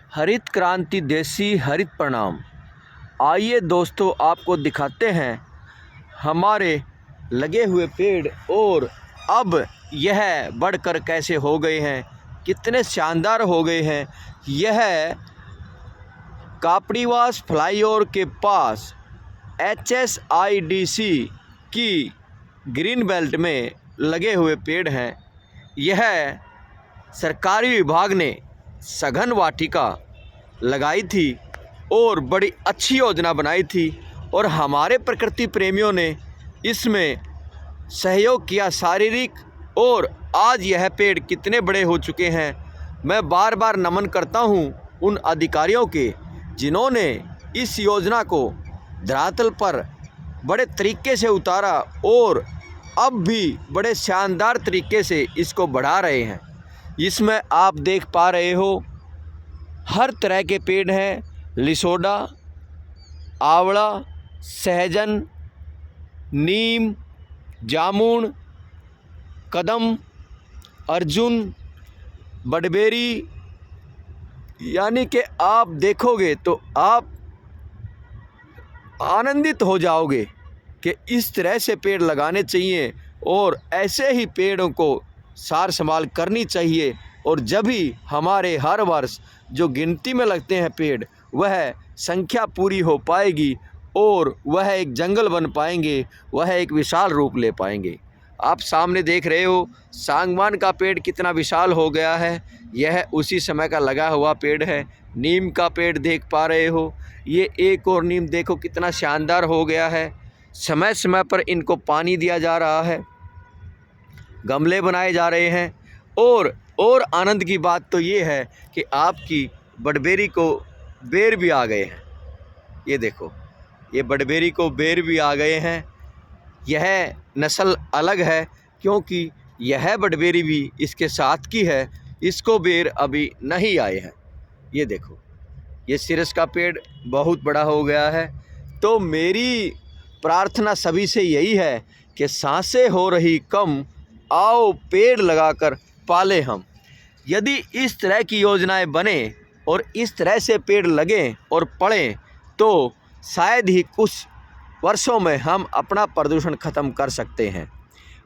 हरित क्रांति देसी हरित प्रणाम। आइए दोस्तों, आपको दिखाते हैं हमारे लगे हुए पेड़ और अब यह बढ़कर कैसे हो गए हैं, कितने शानदार हो गए हैं। यह कापड़ीवास फ्लाईओवर के पास HSIDC की ग्रीन बेल्ट में लगे हुए पेड़ हैं। यह सरकारी विभाग ने सघन वाटिका लगाई थी और बड़ी अच्छी योजना बनाई थी और हमारे प्रकृति प्रेमियों ने इसमें सहयोग किया शारीरिक, और आज यह पेड़ कितने बड़े हो चुके हैं। मैं बार बार नमन करता हूं उन अधिकारियों के जिन्होंने इस योजना को धरातल पर बड़े तरीके से उतारा और अब भी बड़े शानदार तरीके से इसको बढ़ा रहे हैं। इसमें आप देख पा रहे हो हर तरह के पेड़ हैं, लिसोड़ा, आंवला, सहजन, नीम, जामुन, कदम, अर्जुन, बड़बेरी, यानी कि आप देखोगे तो आप आनंदित हो जाओगे कि इस तरह से पेड़ लगाने चाहिए और ऐसे ही पेड़ों को सार संभाल करनी चाहिए। और जब भी हमारे हर वर्ष जो गिनती में लगते हैं पेड़, वह संख्या पूरी हो पाएगी और वह एक जंगल बन पाएंगे, वह एक विशाल रूप ले पाएंगे। आप सामने देख रहे हो सागवान का पेड़ कितना विशाल हो गया है, यह उसी समय का लगा हुआ पेड़ है। नीम का पेड़ देख पा रहे हो, ये एक और नीम देखो कितना शानदार हो गया है। समय समय पर इनको पानी दिया जा रहा है, गमले बनाए जा रहे हैं। और आनंद की बात तो ये है कि आपकी बड़बेरी को बेर भी आ गए हैं। ये देखो, ये बड़बेरी को बेर भी आ गए हैं। यह नस्ल अलग है क्योंकि यह बड़बेरी भी इसके साथ की है, इसको बेर अभी नहीं आए हैं। ये देखो, ये सिरस का पेड़ बहुत बड़ा हो गया है। तो मेरी प्रार्थना सभी से यही है कि सांसें हो रही कम, आओ पेड़ लगाकर पाले हम। यदि इस तरह की योजनाएं बने और इस तरह से पेड़ लगें और पड़ें तो शायद ही कुछ वर्षों में हम अपना प्रदूषण ख़त्म कर सकते हैं।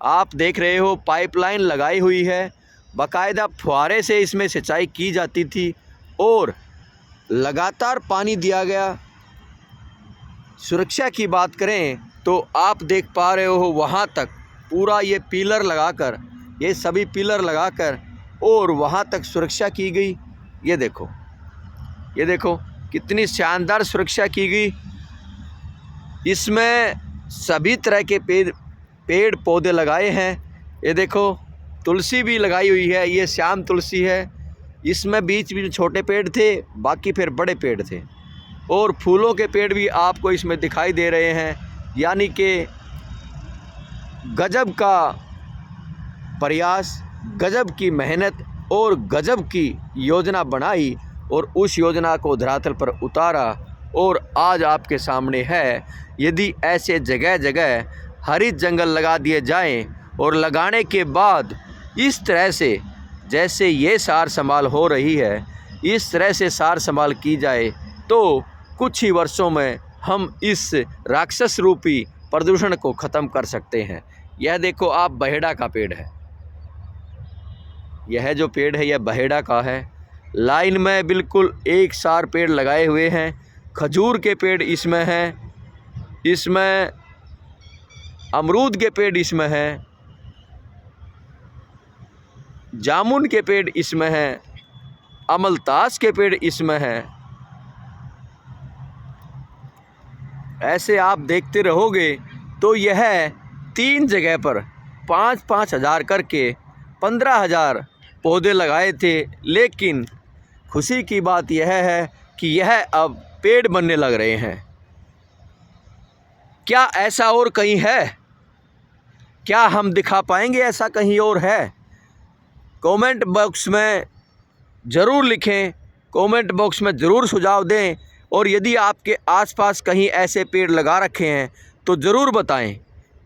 आप देख रहे हो पाइपलाइन लगाई हुई है, बाकायदा फुहारे से इसमें सिंचाई की जाती थी और लगातार पानी दिया गया। सुरक्षा की बात करें तो आप देख पा रहे हो वहाँ तक पूरा ये पिलर लगाकर, ये सभी पिलर लगाकर और वहाँ तक सुरक्षा की गई। ये देखो, ये देखो कितनी शानदार सुरक्षा की गई। इसमें सभी तरह के पेड़ पौधे लगाए हैं। ये देखो तुलसी भी लगाई हुई है, ये श्याम तुलसी है। इसमें बीच में छोटे पेड़ थे, बाकी फिर बड़े पेड़ थे। और फूलों के पेड़ भी आपको इसमें दिखाई दे रहे हैं। यानी कि गजब का प्रयास, गजब की मेहनत और गजब की योजना बनाई और उस योजना को धरातल पर उतारा और आज आपके सामने है। यदि ऐसे जगह जगह हरित जंगल लगा दिए जाएं और लगाने के बाद इस तरह से जैसे ये सार संभाल हो रही है, इस तरह से सार संभाल की जाए तो कुछ ही वर्षों में हम इस राक्षस रूपी प्रदूषण को ख़त्म कर सकते हैं। यह देखो आप, बहेड़ा का पेड़ है। यह जो पेड़ है यह बहेड़ा का है। लाइन में बिल्कुल एक सार पेड़ लगाए हुए हैं। खजूर के पेड़ इसमें हैं, इसमें अमरूद के पेड़ इसमें हैं, जामुन के पेड़ इसमें हैं, अमलतास के पेड़ इसमें हैं। ऐसे आप देखते रहोगे तो यह 3 जगह पर 5-5 हज़ार करके 15,000 पौधे लगाए थे। लेकिन खुशी की बात यह है कि यह अब पेड़ बनने लग रहे हैं। क्या ऐसा और कहीं है? क्या हम दिखा पाएंगे ऐसा कहीं और है? कमेंट बॉक्स में ज़रूर लिखें, कमेंट बॉक्स में ज़रूर सुझाव दें। और यदि आपके आसपास कहीं ऐसे पेड़ लगा रखे हैं तो ज़रूर बताएं।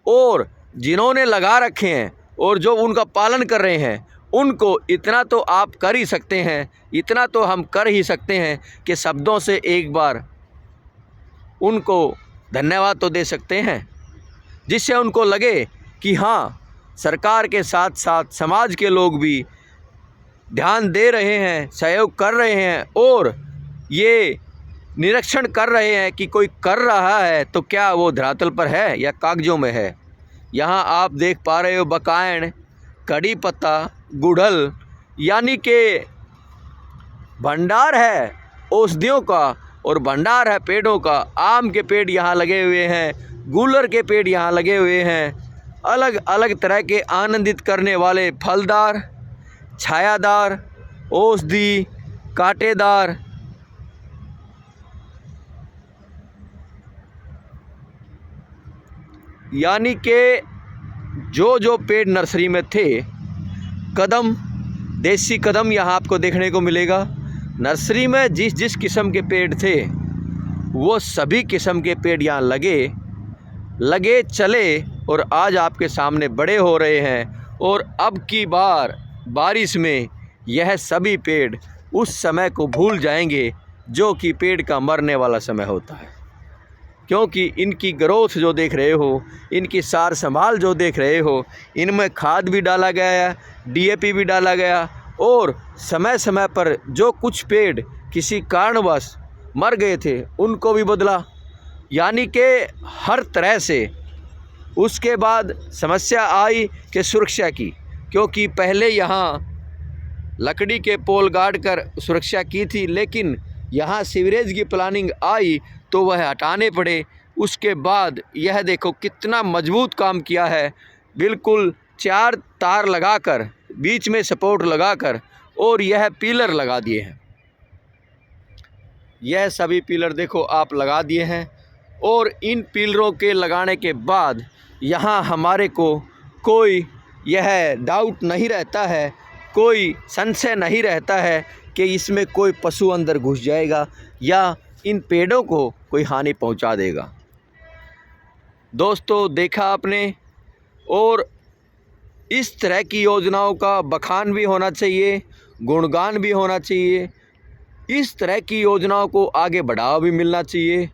और जिन्होंने लगा रखे हैं और जो उनका पालन कर रहे हैं उनको इतना तो आप कर ही सकते हैं, इतना तो हम कर ही सकते हैं कि शब्दों से एक बार उनको धन्यवाद तो दे सकते हैं, जिससे उनको लगे कि हाँ, सरकार के साथ साथ समाज के लोग भी ध्यान दे रहे हैं, सहयोग कर रहे हैं और ये निरीक्षण कर रहे हैं कि कोई कर रहा है तो क्या वो धरातल पर है या कागज़ों में है। यहाँ आप देख पा रहे हो बकायन, कड़ी पत्ता, गुड़हल, यानी कि भंडार है औषधियों का और भंडार है पेड़ों का। आम के पेड़ यहाँ लगे हुए हैं, गूलर के पेड़ यहाँ लगे हुए हैं, अलग अलग तरह के आनंदित करने वाले फलदार, छायादार, औषधि, कांटेदार, यानी कि जो पेड़ नर्सरी में थे, कदम, देसी कदम यहाँ आपको देखने को मिलेगा। नर्सरी में जिस किस्म के पेड़ थे वो सभी किस्म के पेड़ यहाँ लगे चले और आज आपके सामने बड़े हो रहे हैं। और अब की बार बारिश में यह सभी पेड़ उस समय को भूल जाएंगे जो कि पेड़ का मरने वाला समय होता है, क्योंकि इनकी ग्रोथ जो देख रहे हो, इनकी सार संभाल जो देख रहे हो, इनमें खाद भी डाला गया है, DAP भी डाला गया और समय समय पर जो कुछ पेड़ किसी कारणवश मर गए थे उनको भी बदला, यानी कि हर तरह से। उसके बाद समस्या आई कि सुरक्षा की, क्योंकि पहले यहाँ लकड़ी के पोल गाड़ कर सुरक्षा की थी, लेकिन यहाँ सीवरेज की प्लानिंग आई तो वह हटाने पड़े। उसके बाद यह देखो कितना मजबूत काम किया है, बिल्कुल 4 तार लगाकर, बीच में सपोर्ट लगाकर और यह पिलर लगा दिए हैं। यह सभी पिलर देखो आप लगा दिए हैं और इन पिलरों के लगाने के बाद यहाँ हमारे को कोई यह डाउट नहीं रहता है, कोई संशय नहीं रहता है कि इसमें कोई पशु अंदर घुस जाएगा या इन पेड़ों को कोई हानि पहुंचा देगा। दोस्तों, देखा आपने, और इस तरह की योजनाओं का बखान भी होना चाहिए, गुणगान भी होना चाहिए, इस तरह की योजनाओं को आगे बढ़ावा भी मिलना चाहिए।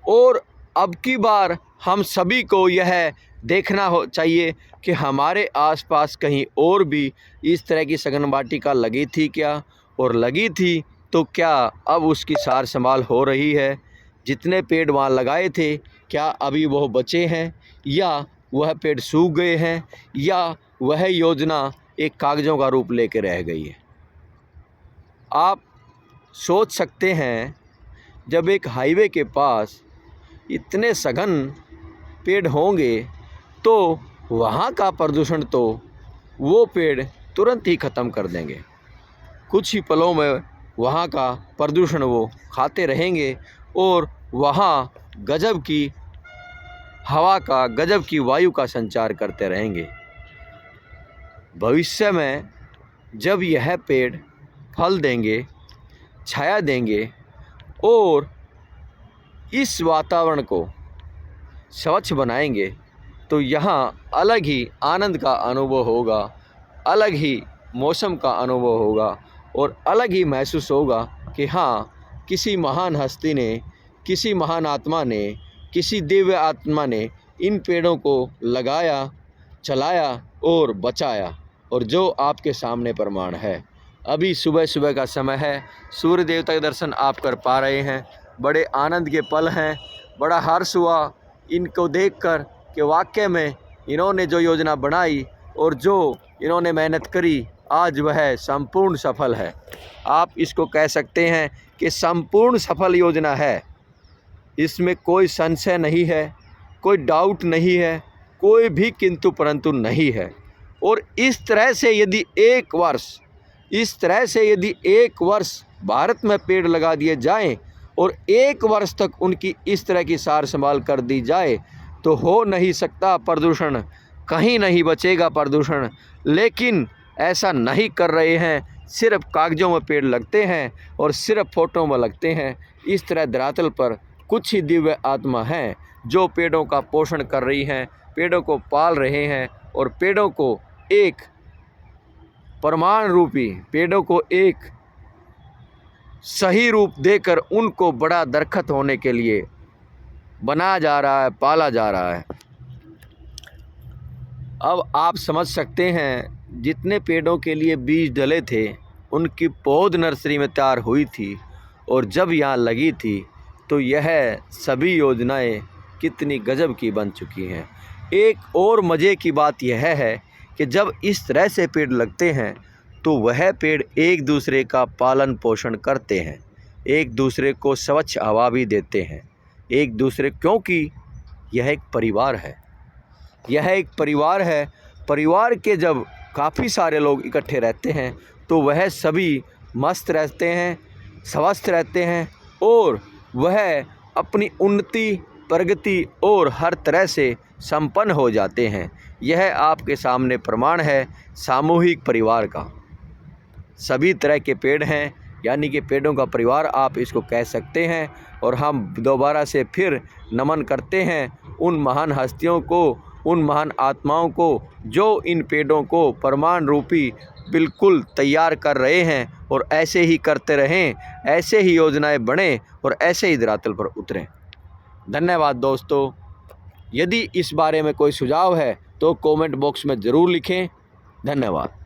और अब की बार हम सभी को यह देखना चाहिए कि हमारे आसपास कहीं और भी इस तरह की सघन वाटिका लगी थी क्या, और लगी थी तो क्या अब उसकी सार संभाल हो रही है। जितने पेड़ वहाँ लगाए थे क्या अभी वो बचे हैं या वह पेड़ सूख गए हैं या वह योजना एक कागज़ों का रूप लेकर रह गई है। आप सोच सकते हैं, जब एक हाईवे के पास इतने सघन पेड़ होंगे तो वहाँ का प्रदूषण तो वो पेड़ तुरंत ही ख़त्म कर देंगे। कुछ ही पलों में वहाँ का प्रदूषण वो खाते रहेंगे और वहाँ गजब की हवा का, गजब की वायु का संचार करते रहेंगे। भविष्य में जब यह पेड़ फल देंगे, छाया देंगे और इस वातावरण को स्वच्छ बनाएंगे तो यहाँ अलग ही आनंद का अनुभव होगा, अलग ही मौसम का अनुभव होगा और अलग ही महसूस होगा कि हाँ, किसी महान हस्ती ने, किसी महान आत्मा ने, किसी दिव्य आत्मा ने इन पेड़ों को लगाया, चलाया और बचाया। और जो आपके सामने प्रमाण है। अभी सुबह सुबह का समय है, सूर्य देवता के दर्शन आप कर पा रहे हैं, बड़े आनंद के पल हैं। बड़ा हर्ष हुआ इनको देखकर कि वाकई में इन्होंने जो योजना बनाई और जो इन्होंने मेहनत करी, आज वह संपूर्ण सफल है। आप इसको कह सकते हैं कि संपूर्ण सफल योजना है, इसमें कोई संशय नहीं है, कोई डाउट नहीं है, कोई भी किंतु परंतु नहीं है। और इस तरह से यदि एक वर्ष भारत में पेड़ लगा दिए जाएं और 1 वर्ष तक उनकी इस तरह की सार संभाल कर दी जाए तो हो नहीं सकता प्रदूषण, कहीं नहीं बचेगा प्रदूषण। लेकिन ऐसा नहीं कर रहे हैं, सिर्फ कागज़ों में पेड़ लगते हैं और सिर्फ फ़ोटो में लगते हैं। इस तरह धरातल पर कुछ ही दिव्य आत्मा हैं जो पेड़ों का पोषण कर रही हैं, पेड़ों को पाल रहे हैं और पेड़ों को एक प्रमाण रूपी पेड़ों को एक सही रूप देकर उनको बड़ा दरख्त होने के लिए बनाया जा रहा है, पाला जा रहा है। अब आप समझ सकते हैं जितने पेड़ों के लिए बीज डले थे उनकी पौध नर्सरी में तैयार हुई थी और जब यहाँ लगी थी तो यह सभी योजनाएं कितनी गजब की बन चुकी हैं। एक और मज़े की बात यह है कि जब इस तरह से पेड़ लगते हैं तो वह पेड़ एक दूसरे का पालन पोषण करते हैं, एक दूसरे को स्वच्छ हवा भी देते हैं, एक दूसरे, क्योंकि यह एक परिवार है, यह एक परिवार है। परिवार के जब काफ़ी सारे लोग इकट्ठे रहते हैं तो वह सभी मस्त रहते हैं, स्वस्थ रहते हैं और वह अपनी उन्नति, प्रगति और हर तरह से संपन्न हो जाते हैं। यह आपके सामने प्रमाण है सामूहिक परिवार का। सभी तरह के पेड़ हैं, यानी कि पेड़ों का परिवार आप इसको कह सकते हैं। और हम दोबारा से फिर नमन करते हैं उन महान हस्तियों को, उन महान आत्माओं को जो इन पेड़ों को प्रमाण रूपी बिल्कुल तैयार कर रहे हैं और ऐसे ही करते रहें, ऐसे ही योजनाएं बनें और ऐसे ही धरातल पर उतरें। धन्यवाद दोस्तों। यदि इस बारे में कोई सुझाव है तो कमेंट बॉक्स में ज़रूर लिखें। धन्यवाद।